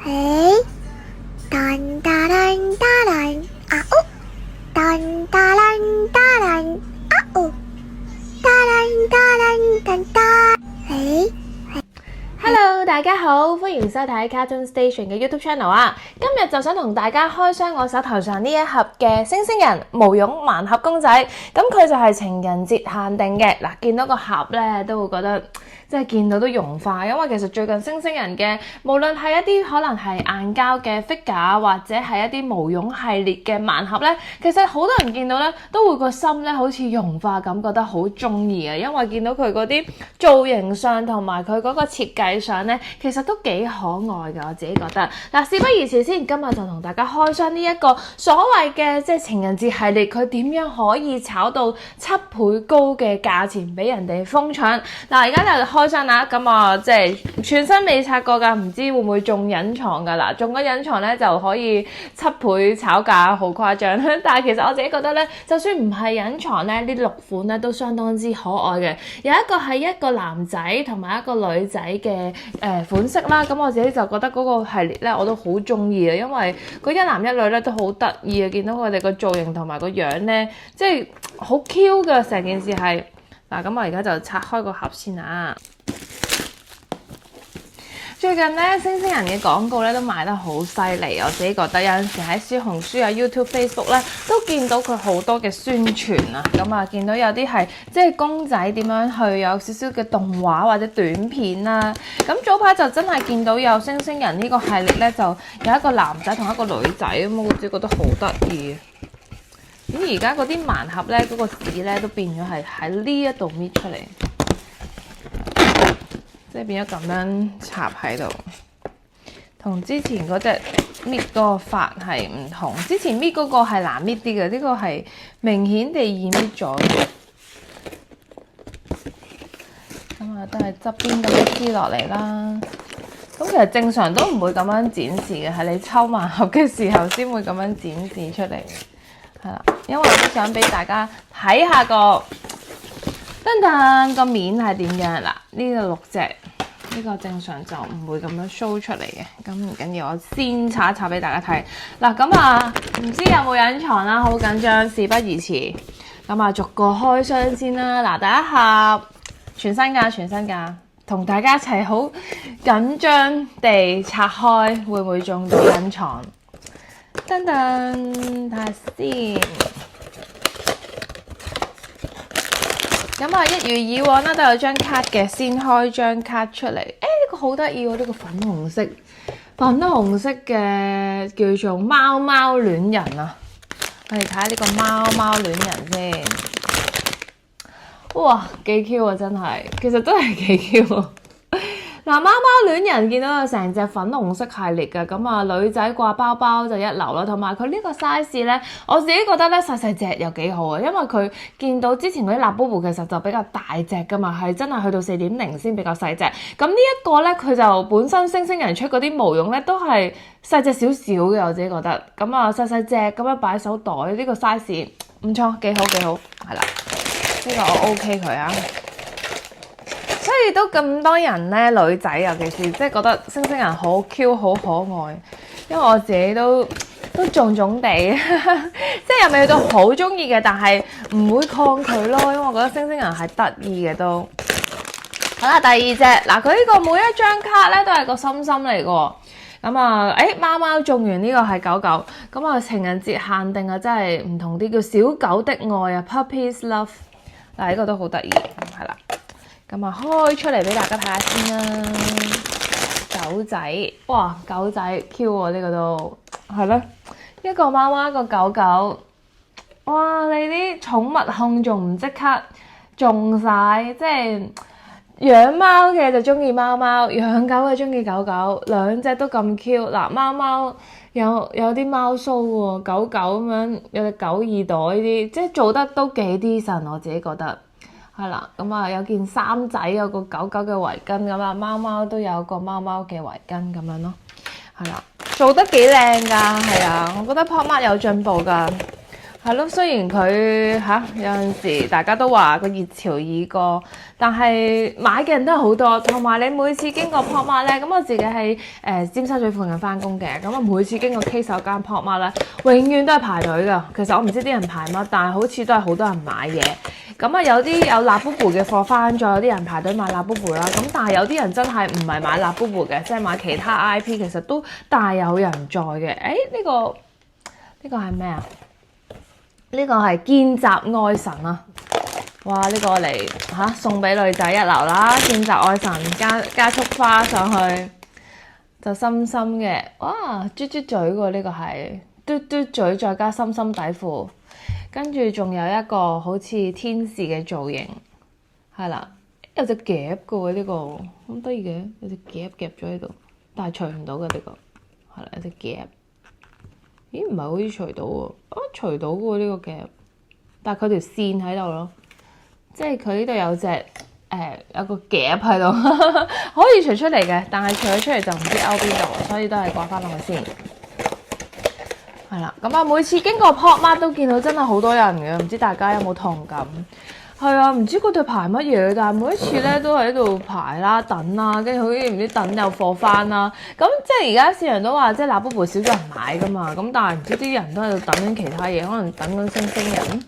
嘿，當當當當啊嗚，當當當當啊嗚，當當當當，嘿。Hello， 大家好，歡迎收睇 Cartoon Station 嘅 YouTube Channel 啊！今日就想同大家開箱我手頭上呢一盒嘅星星人毛絨盲盒公仔，咁佢就係情人節限定嘅。嗱，見到個盒咧都會覺得即係見到都融化，因為其實最近星星人嘅無論係一啲可能係硬膠嘅 figure 或者係一啲毛絨系列嘅盲盒咧，其實好多人見到咧都會個心咧好似融化咁，覺得好中意啊！因為見到佢嗰啲造型上同埋佢嗰個設計上咧，其實都幾可愛嘅，我自己覺得。嗱，事不宜遲先，今日就同大家開箱呢一個所謂嘅即係情人節系列，佢點樣可以炒到7倍高嘅價錢俾人哋瘋搶？嗱，而家就開箱啦，咁啊即係全身未拆過㗎，唔知會唔會中隱藏㗎啦？中咗隱藏咧就可以7倍炒價，好誇張。但係其實我自己覺得咧，就算唔係隱藏咧，呢6款咧都相當之可愛嘅。有一個係一個男仔同埋一個女仔嘅款式啦，咁我自己就覺得嗰個系列咧我都好中意啊，因為嗰一男一女咧都好得意啊，見到佢哋個造型同埋個樣咧，即係好 Q 㗎，成件事係。嗱，咁我而家就拆開個盒先啊。最近咧，星星人嘅廣告咧都賣得好犀利，我自己覺得有陣時喺小紅書啊、YouTube、Facebook 咧都見到佢好多嘅宣傳啊，咁啊見到有啲係即係公仔點樣去有少少嘅動畫或者短片啦。咁早排就真係見到有星星人呢個系列咧，就有一個男仔同一個女仔咁，我自己覺得好得意。咁而家嗰啲盲盒咧，嗰個紙咧都變咗係喺呢一度搣出嚟。即係變咗咁樣插喺度，同之前嗰隻搣嗰個法係唔同。之前搣嗰個係難搣啲嘅，呢個係明顯地易搣咗嘅。咁啊，都係側邊咁樣撕落嚟啦。咁其實正常都唔會咁樣展示嘅，係你抽盲盒嘅時候先會咁樣展示出嚟。係啦，因為我都想俾大家睇下個噔噔個面係點樣啦。呢個6隻。呢個正常就唔會咁樣 show 出嚟嘅，咁唔緊要，我先插一插俾大家睇。嗱，咁啊，唔知有冇隱藏啦，好緊張，事不宜遲。咁啊，逐個開箱先啦。嗱，第一盒全新㗎，同大家一齊好緊張地拆開，會唔會中到隱藏？噔噔，睇下先。咁啊，一如以往啦，都有張卡嘅，先開張卡出嚟。呢個好得意喎，呢個粉紅色嘅叫做貓貓戀人啊！我哋睇下呢個貓貓戀人先。哇，幾 Q 啊，真係，其實都係幾 Q 啊！嗱，貓貓戀人見到有成隻粉紅色系列嘅，咁啊女仔掛包包就一流啦，同埋佢呢個 size 咧，我自己覺得咧細細隻又幾好啊，因為佢見到之前嗰啲辣 BoBo 其實就比較大隻噶嘛，係真係去到4.0先比較細隻。咁呢一個咧，佢就本身星星人出嗰啲毛絨咧都係細隻少少嘅，我自己覺得。咁啊細細隻咁樣擺手袋，呢個 size 唔錯，幾好，係啦，呢個我 OK 佢啊。所以都咁多人咧，女仔尤其是即係覺得星星人好 Q 好可愛，因為我自己都重地，即係又未去到好中意嘅，但係唔會抗拒咯，因為我覺得星星人係得意嘅都。好啦，第二隻嗱，佢呢個每一張卡咧都係個心心嚟嘅，咁啊，貓貓中完呢個係狗狗，咁啊情人節限定啊，真係唔同啲，叫小狗的愛啊 ，Puppy's Love， 嗱呢個都好得意，係啦。咁啊，開出嚟俾大家睇下先啦。狗仔，哇，狗仔 Q 喎，呢個都係咯，一個貓貓一個狗狗。哇，你啲寵物控仲唔即刻中晒？即係養貓嘅就中意貓貓，養狗嘅中意狗狗，兩隻都咁 Q。嗱，貓貓有啲貓鬚喎，狗狗咁樣有隻狗耳朵呢啲，即係做得都幾 decent，我自己覺得。係啦，咁啊有件衫仔，有個狗狗嘅圍巾咁啊，貓貓都有個貓貓嘅圍巾咁樣咯，係啦，做得幾靚㗎，係啊，我覺得 Pop Mart 有進步㗎，係咯，雖然佢有陣時大家都話個熱潮已過，但係買嘅人都係好多，同埋你每次經過 Pop Mart 咧，咁我自己喺尖沙咀附近翻工嘅，咁我每次經過 K 手間 Pop Mart 咧，永遠都係排隊㗎。其實我唔知啲人排乜，但係好似都係好多人買嘢。咁啊有啲有 Labubu 嘅貨翻咗，有啲人排隊買 Labubu 啦。咁但係有啲人真係唔係買 Labubu 嘅，即係買其他 IP，其實都大有人在嘅。呢個係咩啊？呢個係見習愛神啊！哇！呢個嚟送俾女仔一流啦，見習愛神加束花上去，就深深嘅。哇！嘟嘟嘴喎，呢個係嘟嘟嘴再加深深底褲，跟住仲有一個好似天使嘅造型，係啦，有隻夾嘅喎，呢個咁得意嘅，有隻夾夾咗喺度，但係除唔到嘅呢個，係啦，有隻夾。咦，唔係好似除到喎，除到喎呢個夾，但係佢條線喺度咯，即係佢呢度有隻有個夾喺度，可以除出嚟嘅，但係除咗出嚟就唔知勾邊度，所以都係掛翻落去先。係啦，咁啊每次經過 Pop Mart 都見到真係好多人嘅，唔知大家有冇同感？係啊，唔知嗰對排乜嘢，但係每一次咧都喺度排啦、等啦，跟住好似唔知等有貨翻啦。咁即係而家市場都話，即係Labubu少咗人買噶嘛。咁但係唔知啲人都喺度等緊其他嘢，可能等緊星星人，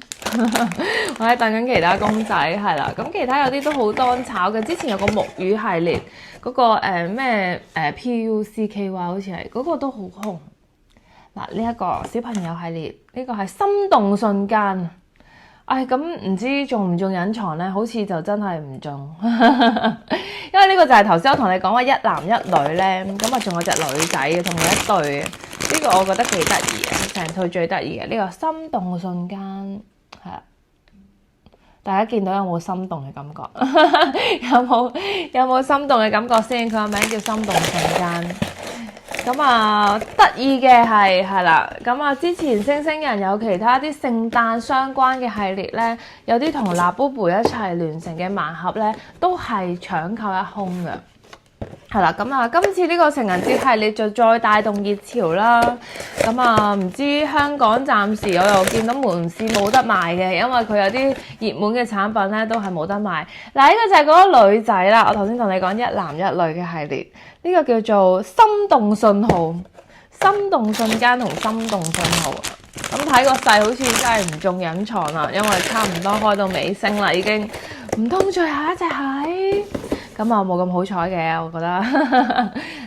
或者等緊其他公仔，係啦。咁其他有啲都好當炒嘅。之前有個木魚系列，嗰個咩PUCKY好似係嗰個都好紅。嗱，呢一個小朋友系列，呢個係心動瞬間。咁唔知中唔中隱藏咧？好似就真係唔中，因為呢個就係頭先我同你講話一男一女咧，咁啊仲有隻女仔嘅，同佢一對嘅。呢個我覺得幾得意嘅，成套最得意嘅呢個心動瞬間係啦。大家見到有冇心動嘅感覺？有冇心動嘅感覺先？佢個名叫心動瞬間。咁啊，得意嘅係啦，咁啊之前星星人有其他啲聖誕相關嘅系列咧，有啲同Labubu一齊聯成嘅盲盒咧，都係搶購一空嘅。係啦，咁啊今次呢個情人節系列就再帶動熱潮啦。咁啊唔知香港暫時我又見到門市冇得賣嘅，因為佢有啲熱門嘅產品咧都係冇得賣。嗱，呢個就係嗰個女仔啦，我頭先同你講一男一女嘅系列，呢個叫做心動信號、心動瞬間同心動信號。咁睇個勢好似真係唔中隱藏啦，因為差唔多開到尾聲啦已經，唔通最後一隻係？咁啊冇咁好彩嘅，我覺得。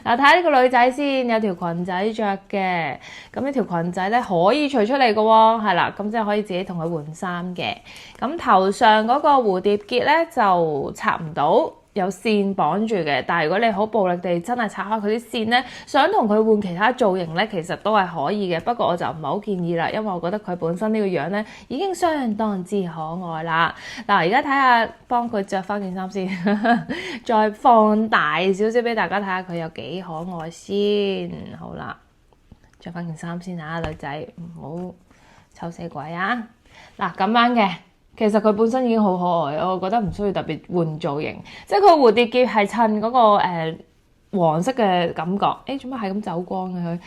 嗱，睇下呢個女仔先，有條裙仔着嘅。咁呢條裙仔咧可以除出嚟嘅喎，係啦，咁即係可以自己同佢換衫嘅。咁頭上嗰個蝴蝶結咧就拆唔到，有線綁住嘅。但係如果你好暴力地真係拆開佢啲線咧，想同佢換其他造型咧，其實都係可以嘅。不過我就唔係好建議啦，因為我覺得佢本身呢個樣咧已經相當之可愛啦。嗱，而家睇下幫佢着翻件衫先，再放大少少俾大家睇下佢有幾可愛先。好啦，着翻件衫先啊，女仔唔好醜死鬼啊！嗱，咁樣嘅。其實佢本身已經好可愛，我覺得唔需要特別換造型，即係佢蝴蝶結係襯嗰個黃色嘅感覺。做乜係咁走光嘅佢？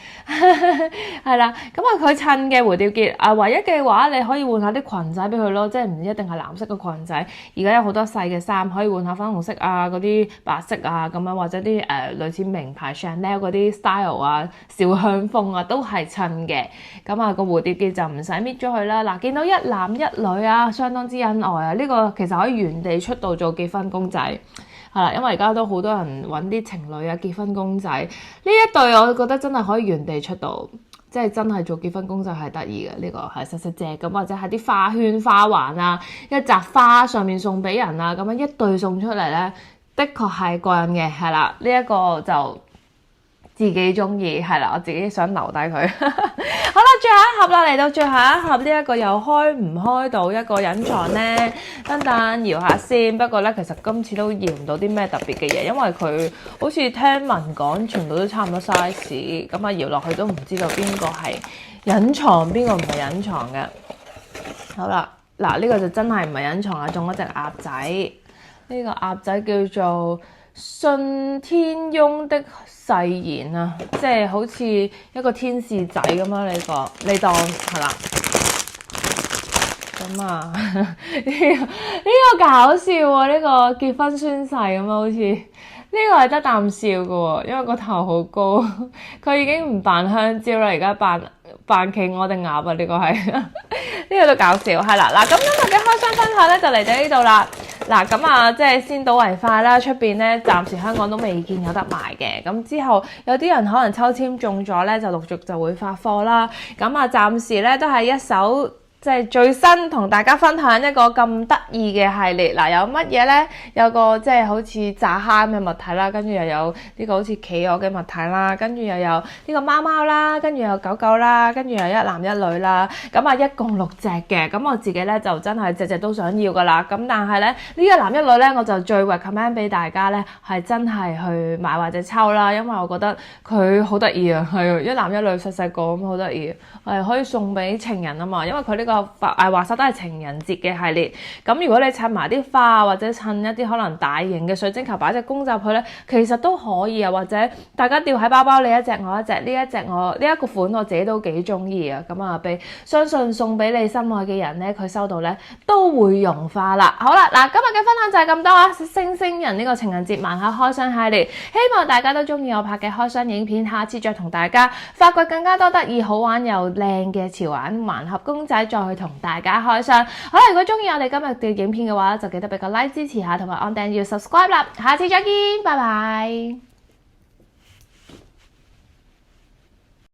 係啦，咁啊佢襯嘅蝴蝶結唯一嘅話你可以換下啲裙仔俾佢咯，即係唔一定係藍色嘅裙仔。而家有好多細嘅衫可以換下粉紅色啊，嗰啲白色啊咁樣，或者啲類似名牌 Chanel 嗰啲 style 啊、小香風啊都係襯嘅。咁啊個蝴蝶結就唔使搣咗佢啦。嗱，見到一男一女啊，相當之恩愛啊！呢個其實可以原地出道做結婚公仔。係啦，因為而家都好多人揾啲情侶啊、結婚公仔，呢一對我覺得真係可以原地出道，即係真係做結婚公仔係得意嘅。呢個係細細隻咁，或者係啲花圈、花環啊，一扎花上面送俾人啊，咁樣一對送出嚟咧，的確係過癮嘅。係啦，呢一個就自己中意，係啦，我自己想留低佢。好啦，最後一盒啦，嚟到最後一盒呢一個又開唔開到一個隱藏呢？等等搖下先。不過咧，其實今次都搖唔到啲咩特別嘅嘢，因為佢好似聽聞講全部都差唔多 size， 咁啊搖落去都唔知道邊個係隱藏，邊個唔係隱藏嘅。好啦，嗱呢個就真係唔係隱藏啦，中咗隻鴨仔。呢個鴨仔叫做信天翁的誓言啊，即係好似一個天使仔咁樣，你當係啦。咁啊，呢個搞笑喎，呢個結婚宣誓咁啊，好似呢個係得啖笑嘅喎，因為個頭好高，佢已經唔扮香蕉啦，而家扮企鵝定鴨啊，呢個係呢個都搞笑，係啦，嗱，咁今日嘅開箱分享咧就嚟到呢度啦。嗱，咁啊，即係先睹為快啦，出邊咧暫時香港都未見有得賣嘅，咁之後有啲人可能抽籤中咗咧，就陸續就會發貨啦。咁啊，暫時咧都係一手即係最新同大家分享一個咁得意嘅系列。嗱，有乜嘢咧？有個即係好似炸蝦嘅物體啦，跟住又有呢個好似企鵝嘅物體啦，跟住又有呢個貓貓啦，跟住有狗狗啦，跟住又一男一女啦。咁啊，一共6隻嘅。咁我自己咧就真係隻隻都想要噶啦。咁但係咧呢一男一女咧，我就最 recommend 俾大家咧係真係去買或者抽啦，因為我覺得佢好得意啊，係一男一女細細個咁好得意，係可以送俾情人啊嘛，因為佢呢個話晒都係情人節嘅系列。咁如果你襯埋啲花或者襯一啲可能大型嘅水晶球擺隻公仔入去咧，其實都可以啊。或者大家吊喺包包，你一隻我一隻，呢一個款我自己都幾中意啊。咁啊，相信送俾你心愛嘅人咧，佢收到咧都會融化啦。好啦，嗱，今日嘅分享就係咁多啊！星星人呢個情人節盲盒開箱系列，希望大家都中意我拍嘅開箱影片，下次再同大家發掘更加多得意好玩又靚嘅潮玩盲盒公仔，再去同大家開箱。好啦，如果中意我哋今日嘅影片嘅話，就記得俾個 like 支持下，同埋按訂閱 subscribe 啦。下次再見，拜拜。